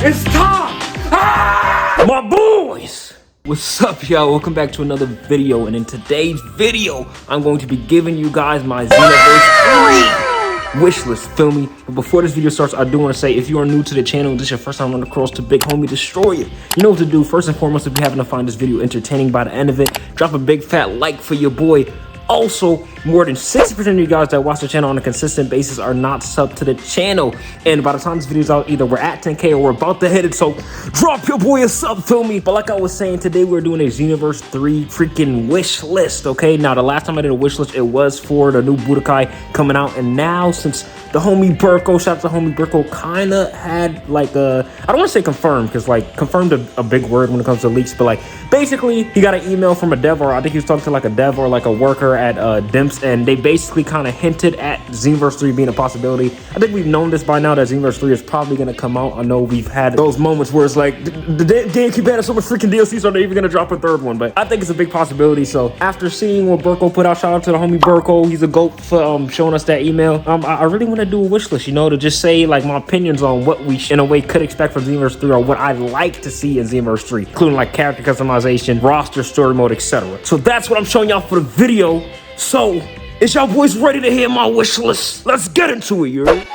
It's time! Ah! My boys! What's up, y'all? Welcome back to another video, and in today's video, I'm going to be giving you guys my Xenoverse 3 wish list, feel me? But before this video starts, I do want to say, if you are new to the channel and this is your first time on the cross to big homie Dztroyer, you know what to do. First and foremost, if you happen to find this video entertaining by the end of it, drop a big fat like for your boy. Also, more than 60% of you guys that watch the channel on a consistent basis are not subbed to the channel. And by the time this video's out, either we're at 10K or we're about to hit it. So drop your boy a sub, feel me? But like I was saying, today we're doing a Xenoverse 3 freaking wish list, okay? Now, the last time I did a wish list, it was for the new Budokai coming out. And now, since the homie Burko, shout out to homie Burko, kind of had like a, I don't want to say confirmed, because like confirmed a big word when it comes to leaks, but like basically he got an email from a dev, or I think he was talking to like a dev or like a worker at Dimps, and they basically kind of hinted at Xenoverse 3 being a possibility. I think we've known this by now, that Xenoverse 3 is probably going to come out. I know we've had those moments where it's like the game keep adding so much freaking DLC, so they're even going to drop a third one, but I think it's a big possibility. So after seeing what Burko put out, shout out to the homie Burko, he's a goat for showing us that email. I really want to do a wish list, you know, to just say like my opinions on what we in a way could expect from Xenoverse 3, or what I'd like to see in Xenoverse 3, including like character customization, roster, story mode, etc. So that's what I'm showing y'all for the video. So is y'all boys ready to hear my wish list? Let's get into it, you heard?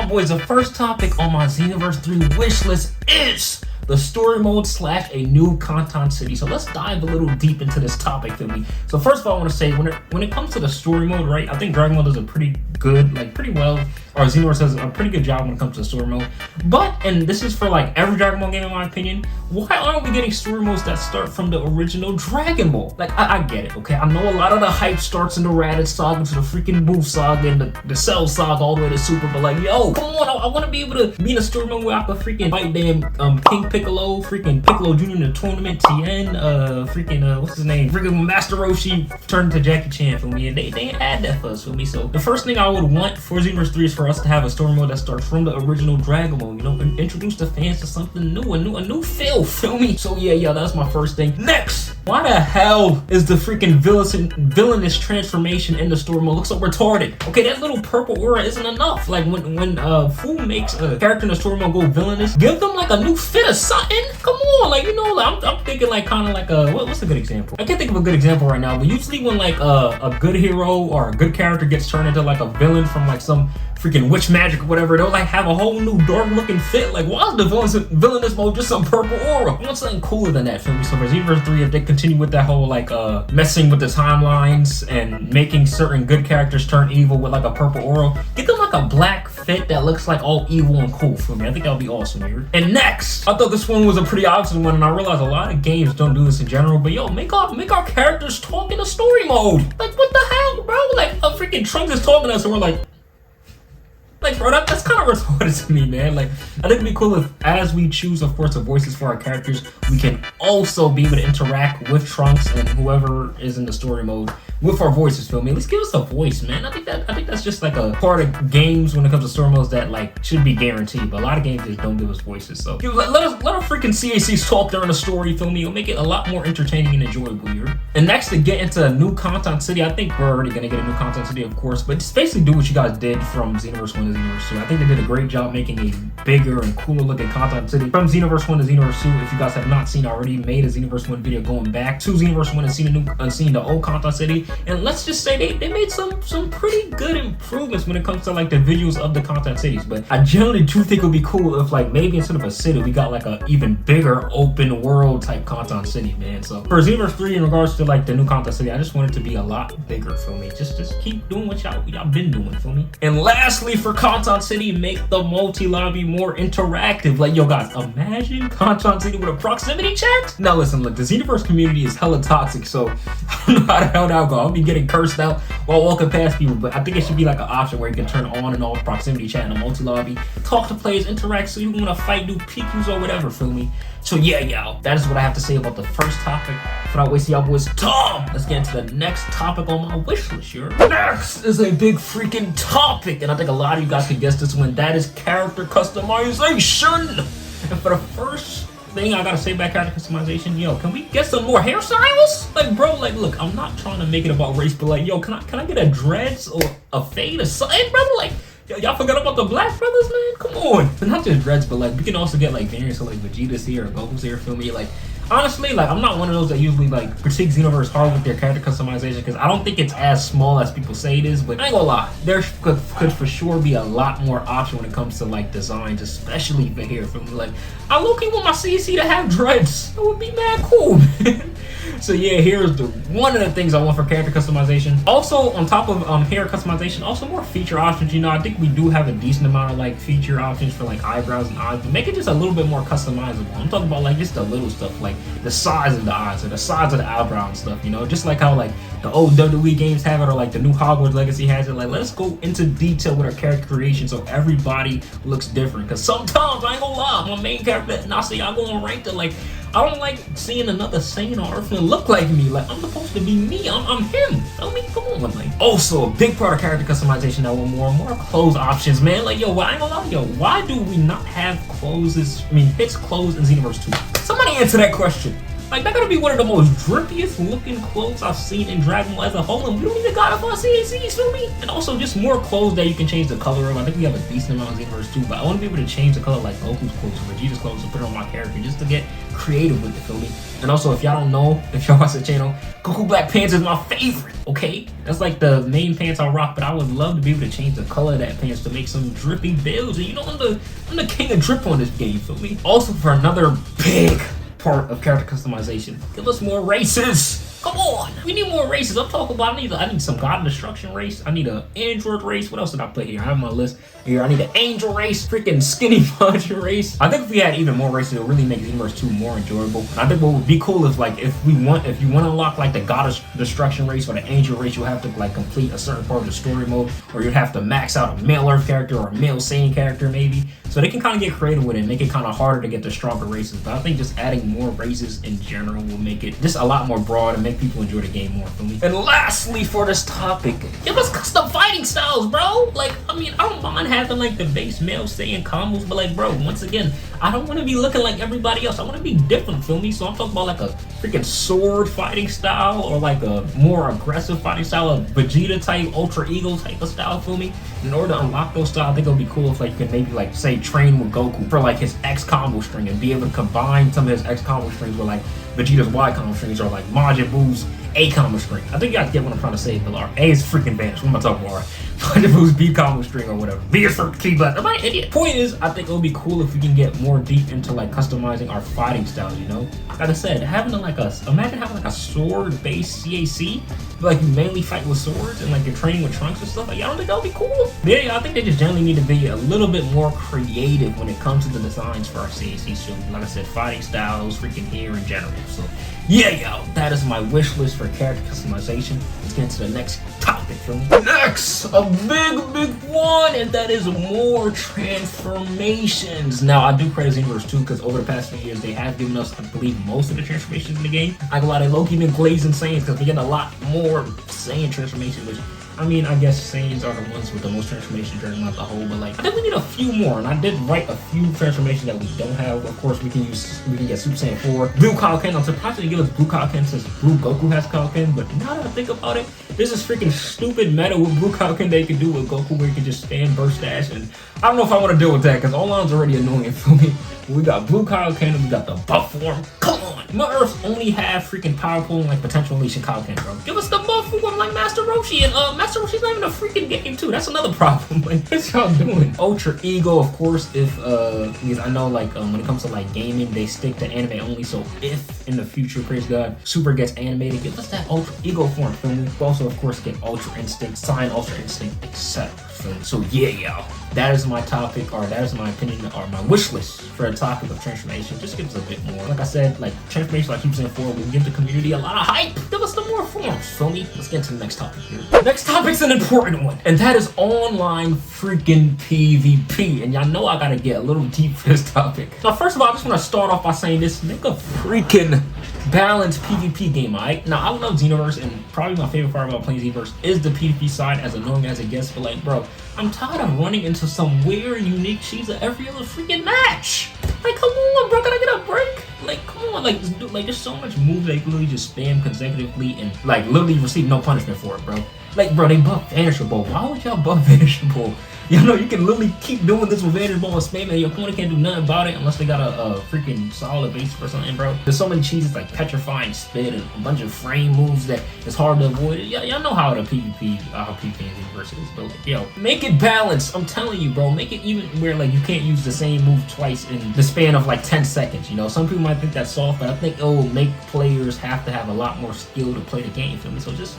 Boys, the first topic on my Xenoverse 3 wish list is the story mode / a new content city. So let's dive a little deep into this topic, feel me? So first of all, I want to say, when it comes to the story mode, right, I think Dragon Ball does a pretty good, like pretty well, or Xenoverse does a pretty good job when it comes to the story mode. But, and this is for like every Dragon Ball game in my opinion, why aren't we getting story modes that start from the original Dragon Ball? Like, I get it, okay? I know a lot of the hype starts in the Raditz saga to the freaking Booth saga and the Cell saga all the way to Super, but like, yo, come on, I want to be able to be in a story mode where I can freaking fight damn King Piccolo, freaking Piccolo Jr. in the tournament, Tien, freaking, what's his name? Freaking Master Roshi turned to Jackie Chan for me, and they ain't add that for us, for me. So the first thing I would want for Xenoverse 3 is for us to have a story mode that starts from the original Dragon Ball, you know, and introduce the fans to something new, a new feel me? So yeah, that's my first thing. Next, why the hell is the freaking villainous transformation in the story mode look so retarded? Okay, that little purple aura isn't enough. Like when Fu makes a character in the story mode go villainous, give them like a new fit or something. Come on, like, you know, like, I'm thinking like kind of like a, what's a good example? I can't think of a good example right now, but usually when like a good hero or a good character gets turned into like a villain from like some freaking witch magic or whatever, they'll like have a whole new dark looking fit. Like, why is the villainous mode just some purple aura? I want something cooler than that, feel me? So for Xenoverse 3, if they continue with that whole like messing with the timelines and making certain good characters turn evil with like a purple aura, get them like a black fit that looks like all evil and cool for me. I think that would be awesome here. And next, I thought this one was a pretty obvious one, and I realized a lot of games don't do this in general, but yo, make our characters talk in a story mode. Like, what the hell, bro? Like, a freaking Trunks is talking to us and we're like, bro, that's kind of retarded to me, man. Like, I think it'd be cool if, as we choose, of course, the voices for our characters, we can also be able to interact with Trunks and whoever is in the story mode with our voices, feel me? At least give us a voice, man. I think that's just like a part of games when it comes to story modes that like should be guaranteed, but a lot of games just don't give us voices. So let our freaking CACs talk during the story, feel me? It'll make it a lot more entertaining and enjoyable here. And next, to get into a new content city, I think we're already gonna get a new content city, of course, but just basically do what you guys did from Xenoverse 1 to Xenoverse 2. I think they did a great job making a bigger and cooler looking content city from Xenoverse 1 to Xenoverse 2. If you guys have not seen already, made a Xenoverse 1 video going back to Xenoverse 1 and seen the old content city. And let's just say they made some pretty good improvements when it comes to like the visuals of the content cities. But I generally do think it would be cool if like maybe instead of a city, we got like a even bigger open world type content city, man. So for Xenoverse 3, in regards to like the new content city, I just want it to be a lot bigger, feel me? Just keep doing what y'all been doing, feel me? And lastly, for Content City make the multi-lobby more interactive. Like, yo guys, imagine Content City with a proximity chat? Now listen, look, the Xenoverse community is hella toxic, so I don't know how the hell that'll go. I'll be getting cursed out while walking past people, but I think it should be like an option where you can turn on and off proximity chat in a multi-lobby, talk to players, interact, so you want to fight, do PQs or whatever, feel me? So yeah, y'all, that is what I have to say about the first topic. Without wasting y'all boys' time, let's get into the next topic on my wish list here. Next is a big freaking topic, and I think a lot of you guys could guess this one. That is character customization. And for the first thing I gotta say about character customization, yo, can we get some more hairstyles? Like, bro, like, look, I'm not trying to make it about race, but like, yo, can I get a dreads or a fade or something, brother? Like, y'all forgot about the black brothers, man? Come on. But not just dreads, but like, we can also get like variants of like Vegeta's here or Goku's here, feel me? Like, honestly, like, I'm not one of those that usually like critique Xenoverse hard with their character customization because I don't think it's as small as people say it is, but I ain't gonna lie, there could for sure be a lot more option when it comes to like designs, especially for hair, feel me? Like, I low-key want my CC to have dreads. That would be mad cool, man. So yeah, here's one of the things I want for character customization. Also, on top of hair customization, also more feature options. You know, I think we do have a decent amount of like feature options for like eyebrows and eyes, but make it just a little bit more customizable. I'm talking about like just the little stuff, like the size of the eyes or the size of the eyebrow and stuff, you know, just like how like the old WWE games have it or like the new Hogwarts Legacy has it. Like, let's go into detail with our character creation so everybody looks different. Because sometimes, I ain't gonna lie, my main character, and I say I go on ranked, like, I don't like seeing another Saiyan or Earthling look like me. Like, I'm supposed to be me. I'm him. Feel me? Come on, like. Also, a big part of character customization that want more clothes options, man. Like, yo, I ain't gonna lie, yo, why do we not have hits clothes in Xenoverse 2? Somebody answer that question. Like, that gotta be one of the most drippiest looking clothes I've seen in Dragon Ball as a whole, and we don't even got it for CACs, feel me? And also just more clothes that you can change the color of. I think we have a decent amount of Xenoverse too, but I want to be able to change the color like Goku's clothes or Vegeta's clothes and put it on my character just to get creative with it, feel me? And also, if y'all don't know, if y'all watch the channel, Goku Black pants is my favorite, okay? That's like the main pants I rock, but I would love to be able to change the color of that pants to make some drippy builds. And you know, I'm the king of drip on this game, feel me? Also, for another big part of character customization, give us more races. Come on, we need more races. I'm talking about I need some God Destruction race. I need an Android race. What else did I put here? I have my list here. I need an Angel race, freaking Skinny Punch race. I think if we had even more races, it would really make Xenoverse 2 more enjoyable. And I think what would be cool is like if you want to unlock like the God Destruction race or the Angel race, you'll have to like complete a certain part of the story mode, or you'd have to max out a male Earth character or a male Saiyan character maybe. So they can kind of get creative with it and make it kind of harder to get the stronger races. But I think just adding more races in general will make it just a lot more broad and make people enjoy the game more, for me. And lastly, for this topic, give us custom fighting styles, bro. Like, I mean, I don't mind having like the base male Saiyan combos, but like, bro, once again, I don't want to be looking like everybody else. I want to be different, feel me? So I'm talking about like a freaking sword fighting style or like a more aggressive fighting style, a Vegeta type, Ultra Ego type of style, feel me? In order to unlock those styles, I think it would be cool if like you could maybe like say train with Goku for like his X combo string and be able to combine some of his X combo strings with like Vegeta's Y combo strings or like Majin Buu's A combo string. I think you guys get what I'm trying to say, Pilar. A is freaking vanished. What am I talking about? Majin Buu's B combo string or whatever. B is for key blast. Am I an idiot? Point is, I think it would be cool if we can get more deep into like customizing our fighting styles, you know? Like I said, imagine having like a sword-based CAC, but like you mainly fight with swords and like you're training with Trunks and stuff. Like, I don't think that would be cool. Yeah, I think they just generally need to be a little bit more creative when it comes to the designs for our CAC show. Like I said, fighting styles, freaking hair in general. So yeah, yo, that is my wish list for character customization. Let's get into the next topic, feel me? Next, a big one, and that is more transformations. Now, I do credit Xenoverse 2 because over the past few years, they have given us, I believe, most of the transformations in the game. I got a lot of low-key been glazing Saiyans because we get a lot more Saiyan transformations, which, I mean, I guess Saiyans are the ones with the most transformations during the whole, but like, I think we need a few more, and I did write a few transformations that we don't have. Of course, we can get Super Saiyan 4, Blue Kaioken. I'm surprised they give us Blue Kaioken since Blue Goku has Kaioken, but now that I think about it, there's this freaking stupid meta with Blue Kaioken they can do with Goku where you can just stand burst dash, and I don't know if I want to deal with that because Online's already annoying for me. We got Blue Kaioken and we got the buff form. Come on! My Earths only have freaking powerful and like potential unleashing Kaioken, bro. Give us the buff form like Master Roshi, and Master Roshi's not even a freaking game too. That's another problem. Like, what y'all doing? Ultra Ego, of course, if because I know like when it comes to like gaming, they stick to anime only. So if in the future, praise God, Super gets animated, give us that Ultra Ego form, feel me? We also, of course, get Ultra Instinct, Saiyan Ultra Instinct, etc. So yeah, y'all. That is my topic, or that is my opinion, or my wish list for the topic of transformation. Just give us a bit more. Like I said, like transformation, like I keep saying before, we give the community a lot of hype. Give us some more forms, feel me? Let's get into the next topic here. Next topic's an important one, and that is online freaking PvP. And y'all know I gotta get a little deep for this topic. Now, first of all, I just want to start off by saying this: make a freaking balanced PvP game, alright? Now, I love Xenoverse, and probably my favorite part about playing Xenoverse is the PvP side, as annoying as it gets. But like, bro, I'm tired of running into some weird, unique cheese at every other freaking match. Like, come on, bro, can I get a break? Like, come on, like, there's so much moves that you can literally just spam consecutively and like literally receive no punishment for it, bro. Like, bro, they buff Vanishable. Why would y'all buff Vanishable? You know, you can literally keep doing this with Vanishable and spam, and your opponent can't do nothing about it unless they got a freaking solid base or something, bro. There's so many cheeses like Petrifying Spit and a bunch of frame moves that it's hard to avoid. Y'all know how the PvP, how PvP and Xenoverse is, but like, yo, make it balanced. I'm telling you, bro. Make it even where like you can't use the same move twice in the span of like 10 seconds. You know, some people might think that's soft, but I think it will make players have to have a lot more skill to play the game. Feel me? So just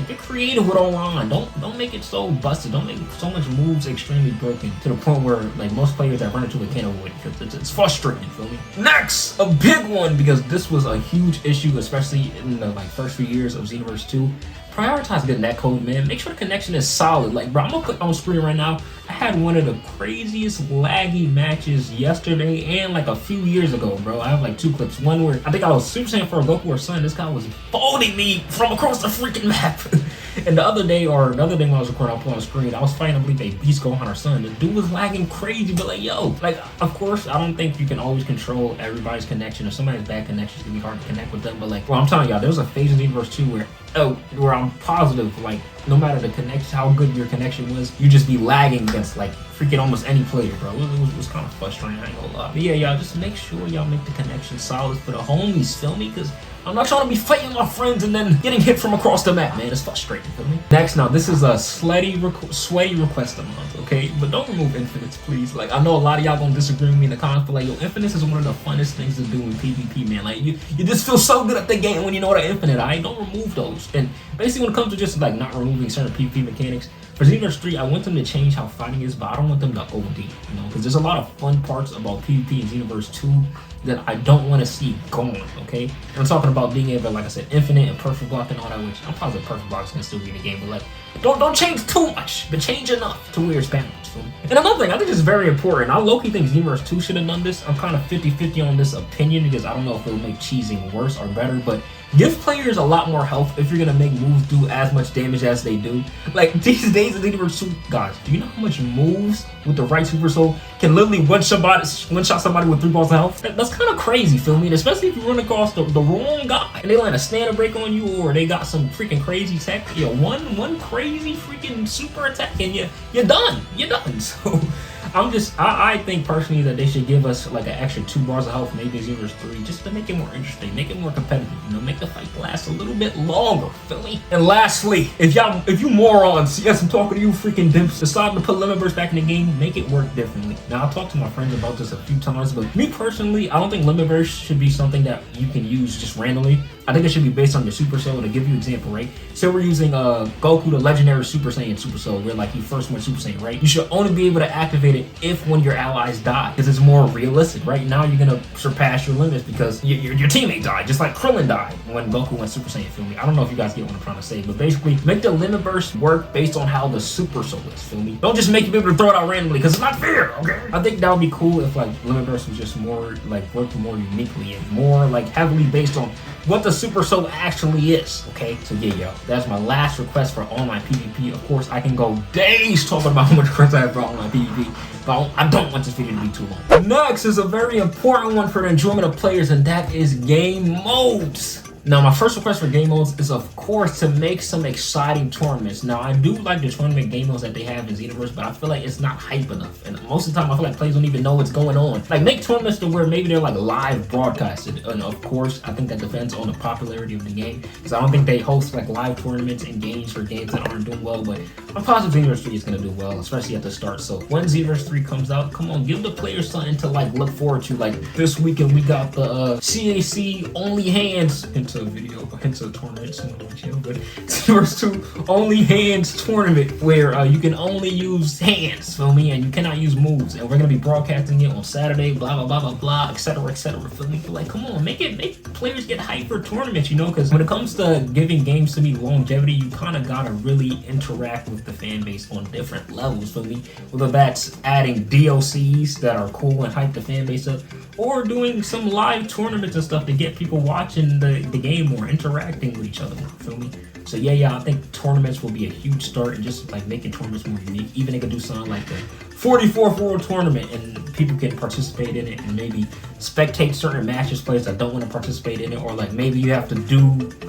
get creative with online. Don't make it so busted. Don't make so much moves extremely broken to the point where like most players that run into it can't avoid it, because it's frustrating. Feel me? Next, a big one, because this was a huge issue, especially in the like first few years of Xenoverse 2. Prioritize good netcode, man. Make sure the connection is solid. Like, bro, I'm gonna put on screen right now. I had one of the craziest laggy matches yesterday and like a few years ago, bro. I have like 2 clips. One where I think I was Super Saiyan for Goku or Son. This guy was folding me from across the freaking map. And the other day when I was recording, I'll put on screen, I was fighting, I believe, a Beast Gohan or Son. The dude was lagging crazy, but like, yo, like, of course, I don't think you can always control everybody's connection. If somebody has bad connections, it's gonna be hard to connect with them. But like, well, I'm telling y'all, there was a phase in Xenoverse 2 where I'm positive, like, no matter the connection, how good your connection was, you just be lagging against like freaking almost any player, bro. It was kind of frustrating, I ain't gonna lie. But yeah, y'all, just make sure y'all make the connection solid for the homies, feel me? Because I'm not trying to be fighting my friends and then getting hit from across the map, man. It's frustrating, feel me? Next, now, this is a sweaty request a month, okay? But don't remove infinites, please. Like, I know a lot of y'all gonna disagree with me in the comments, but like, yo, infinites is one of the funnest things to do in PvP, man. Like, you just feel so good at the game when you know the infinite, alright? Don't remove those. And basically, when it comes to just like not removing certain PvP mechanics, for Xenoverse 3, I want them to change how fighting is, but I don't want them to OD, you know? Because there's a lot of fun parts about PvP in Xenoverse 2 that I don't want to see gone, okay? And I'm talking about being able to, like I said, infinite and perfect block and all that, which I'm positive perfect block can still be in the game, but like, don't change too much, but change enough to where it's balanced. And another thing, I think it's very important. I low-key think Xenoverse 2 should have done this. I'm kind of 50-50 on this opinion, because I don't know if it'll make cheesing worse or better, but give players a lot more health if you're gonna make moves do as much damage as they do. Like, these days in Xenoverse 2, guys, do you know how much moves with the right Super Soul can literally one-shot somebody with 3 balls of health? That's kind of crazy, feel me? Especially if you run across the wrong guy and they land a standard break on you, or they got some freaking crazy tech. You know, one crazy freaking super attack and you're done. You're done. So I think personally that they should give us like an extra 2 bars of health, maybe Xenoverse 3, just to make it more interesting, make it more competitive, you know, make the fight last a little bit longer, feel me? And lastly, if you morons, yes, I'm talking to you freaking dimps, decide to put Xenoverse back in the game, make it work differently. Now, I've talked to my friends about this a few times, but me personally, I don't think Xenoverse should be something that you can use just randomly. I think it should be based on your Super Soul. To give you an example, right? So we're using Goku, the legendary Super Saiyan Super Soul, where like he first went Super Saiyan, right? You should only be able to activate it if one of your allies die, because it's more realistic. Right now, you're gonna surpass your limits because your teammate died, just like Krillin died when Goku went Super Saiyan. Feel me? I don't know if you guys get what I'm trying to say, but basically, make the Xenoverse work based on how the Super Soul is. Feel me? Don't just make you be able to throw it out randomly, because it's not fair. Okay? I think that would be cool if like Xenoverse was just more like worked more uniquely and more like heavily based on what the Super Soul actually is, okay? So yeah, yo, that's my last request for online PvP. Of course, I can go days talking about how much requests I have for online PvP, but I don't want this video to be too long. Next is a very important one for the enjoyment of players, and that is game modes. Now, my first request for game modes is, of course, to make some exciting tournaments. Now, I do like the tournament game modes that they have in Xenoverse, but I feel like it's not hype enough. And most of the time, I feel like players don't even know what's going on. Like, make tournaments to where maybe they're, like, live broadcasted. And, of course, I think that depends on the popularity of the game. Because I don't think they host, like, live tournaments and games for games that aren't doing well. But I'm positive Xenoverse 3 is gonna do well, especially at the start. So when Xenoverse 3 comes out, come on, give the players something to like look forward to. Like this weekend, we got the CAC only hands into a video, into a tournament. Someone don't chill, but Xenoverse 2 only hands tournament where you can only use hands, feel me, and you cannot use moves. And we're gonna be broadcasting it on Saturday, blah blah blah blah blah, etc. etc. Feel me? Like, come on, make players get hyped for tournaments, you know? Because when it comes to giving games to me longevity, you kind of gotta really interact with the fan base on different levels, feel me? Whether that's adding DLCs that are cool and hype the fan base up, or doing some live tournaments and stuff to get people watching the game more, interacting with each other more, feel me? So yeah, I think tournaments will be a huge start, and just like making tournaments more unique. Even they could do something like the 44th World Tournament, and people can participate in it, and maybe spectate certain matches, players that don't want to participate in it, or like maybe you have to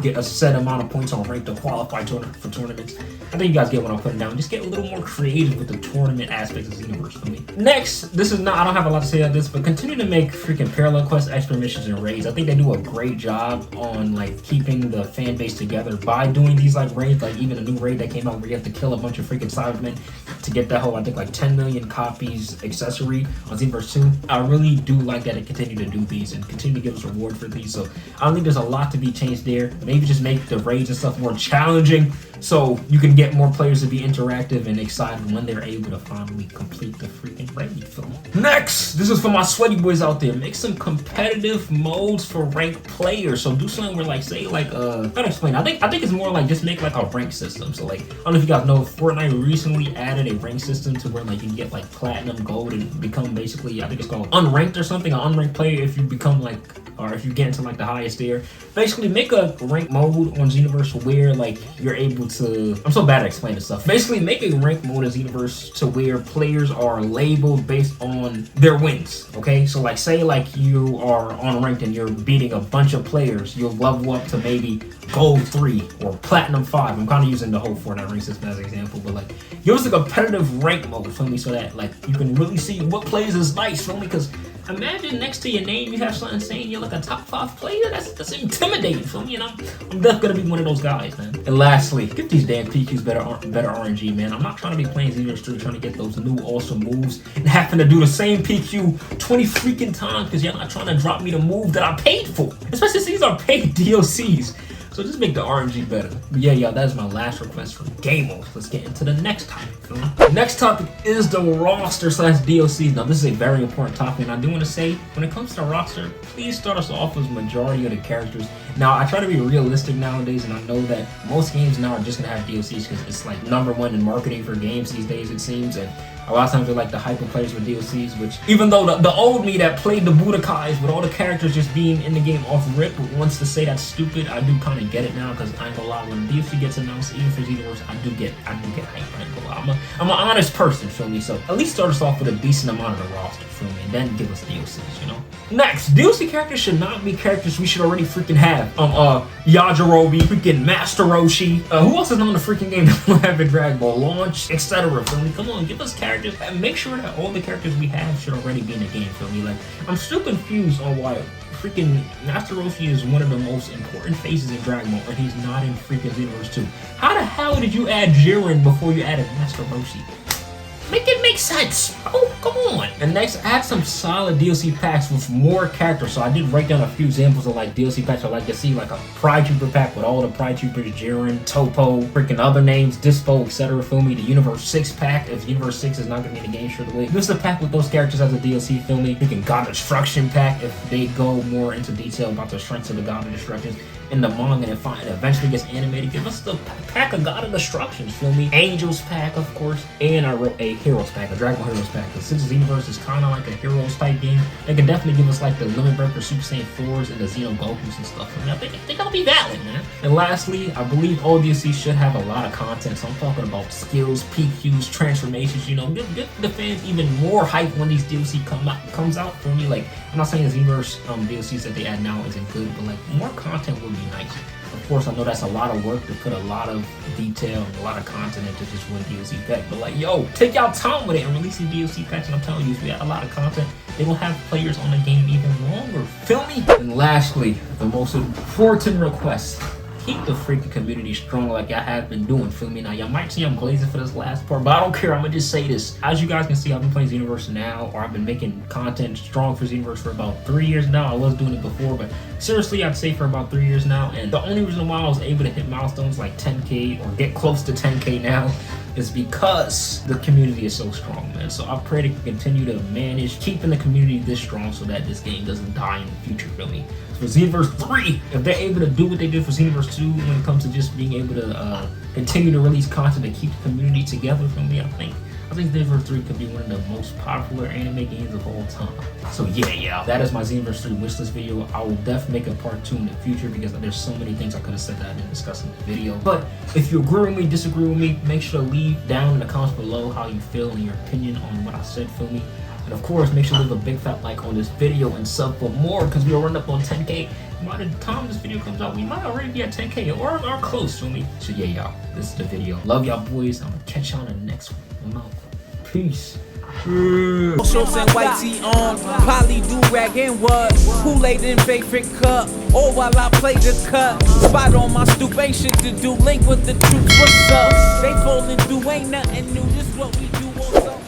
get a set amount of points on rank to qualify for tournaments. I think you guys get what I'm putting down. Just get a little more creative with the tournament aspects of Xenoverse for me. Next, I don't have a lot to say on this, but continue to make freaking parallel quests, extra missions, and raids. I think they do a great job on like keeping the fan base together by doing these like raids, like even a new raid that came out where you have to kill a bunch of freaking Cybermen to get that whole, I think like 10 million copies accessory on Xenoverse 2. I really do like that it continue to do these and continue to give us reward for these. So I don't think there's a lot to be changed there. Maybe just make the raids and stuff more challenging so you can get more players to be interactive and excited when they're able to finally complete the freaking raid film. Next, this is for my sweaty boys out there. Make some competitive modes for ranked players. So do something where like, say like, how to explain? I think it's more like just make like a rank system. So like, I don't know if you guys know, Fortnite recently added a rank system to where like you can get like platinum, gold, and become basically, I think it's called unranked or something, an unranked player if you become like, or if you get into like the highest tier. Basically make a rank mode on Xenoverse where like you're able to, I'm so bad at explaining stuff. Basically make a rank mode in Xenoverse to where players are labeled based on their wins, okay? So like say like you are unranked and you're beating a bunch of players, you'll level up to maybe gold 3 or platinum 5. I'm kind of using the whole Fortnite rank system as an example, but like give us a competitive rank mode, feel me, so that like you can really see what plays is nice, feel me? Because imagine next to your name you have something saying you're like a top 5 player. That's intimidating, feel me? And I'm definitely gonna be one of those guys, man. And lastly, get these damn PQs better RNG, man. I'm not trying to be playing Xenoverse 3 trying to get those new awesome moves and having to do the same PQ 20 freaking times because you're not trying to drop me the move that I paid for. Especially since these are paid DLCs. So just make the RNG better. But yeah, that is my last request from Game Mode. Let's get into the next topic. Next topic is the roster / DLCs. Now this is a very important topic, and I do want to say, when it comes to the roster, please start us off with majority of the characters. Now I try to be realistic nowadays, and I know that most games now are just gonna have DLCs because it's like #1 in marketing for games these days, it seems. And a lot of times they're like the hyper players with DLCs, which even though the old me that played the Budokais with all the characters just being in the game off rip wants to say that's stupid, I do kind of get it now because I ain't gonna lie, when DLC gets announced, even for Xenoverse, I do get hype. I ain't gonna lie. I'm an honest person, feel me? So at least start us off with a decent amount of the roster, feel me? And then give us DLCs, you know? Next, DLC characters should not be characters we should already freaking have. Yajirobe, freaking Master Roshi. Who else is on the freaking game that don't have a Dragon Ball launch, etc. Feel me? Come on, give us characters and make sure that all the characters we have should already be in the game. Feel me? Like I'm still confused on why freaking Master Roshi is one of the most important faces in Dragon Ball, and he's not in freaking Xenoverse 2. How the hell did you add Jiren before you added Master Roshi? Make it make sense. Oh, come on. And next, add some solid DLC packs with more characters. So I did write down a few examples of like DLC packs I like to see, like a Pride Trooper pack with all the Pride Troopers, Jiren, Topo, freaking other names, Dispo, etc. Feel me? The Universe 6 pack, if Universe 6 is not going to be in the game straight away. This is a pack with those characters as a DLC, feel me? Freaking God of Destruction pack, if they go more into detail about the strengths of the God of Destructions in the manga and eventually gets animated. Give us the pack of God of Destructions, feel me? Angels pack, of course. And I wrote a Heroes pack, a Dragon Ball Heroes pack. Because since Xenoverse is kind of like a Heroes type game, they can definitely give us like the Limit Breaker, Super Saiyan 4s, and the Xeno Gokus and stuff. I mean, I think that'll be valid, man. And lastly, I believe all DLCs should have a lot of content. So I'm talking about skills, PQs, transformations, you know, give the fans even more hype when these DLC comes out for me. Like, I'm not saying the Xenoverse DLCs that they add now isn't good, but like more content would be nice. Of course, I know that's a lot of work to put a lot of detail and a lot of content into just one DLC pack, but like, yo, take y'all time with it and release the DLC packs. And I'm telling you, if we add a lot of content, they will have players on the game even longer. Feel me? And lastly, the most important request keep the freaking community strong like I have been doing, feel me? Now, y'all might see I'm glazing for this last part, but I don't care. I'm gonna just say this. As you guys can see, I've been playing Xenoverse now, or I've been making content strong for Xenoverse for about 3 years now. I was doing it before, but seriously, I'd say for about 3 years now. And the only reason why I was able to hit milestones like 10K or get close to 10K now is because the community is so strong, man. So I pray to continue to manage keeping the community this strong so that this game doesn't die in the future, feel me? For Xenoverse 3, if they're able to do what they did for Xenoverse 2 when it comes to just being able to continue to release content and keep the community together, for me, I think Xenoverse 3 could be one of the most popular anime games of all time. So yeah, that is my Xenoverse 3 wishlist video. I will definitely make a part 2 in the future because there's so many things I could have said that I didn't discuss in the video. But if you agree with me, disagree with me, make sure to leave down in the comments below how you feel and your opinion on what I said, feel me? And of course, make sure to leave a big fat like on this video and sub for more because we'll run up on 10K. By the time this video comes out, we might already be at 10K or close to me. So yeah, y'all, this is the video. Love y'all boys. I'm gonna catch y'all in the next one. I'm out. Peace. Shorts and white tee on, poly do rag and what? Kool-Aid in favorite cup, or while I play the cut. Spot on my stoop, ain't shit to do. Link with the troops, what's up? They falling through, ain't nothing new. This what we do.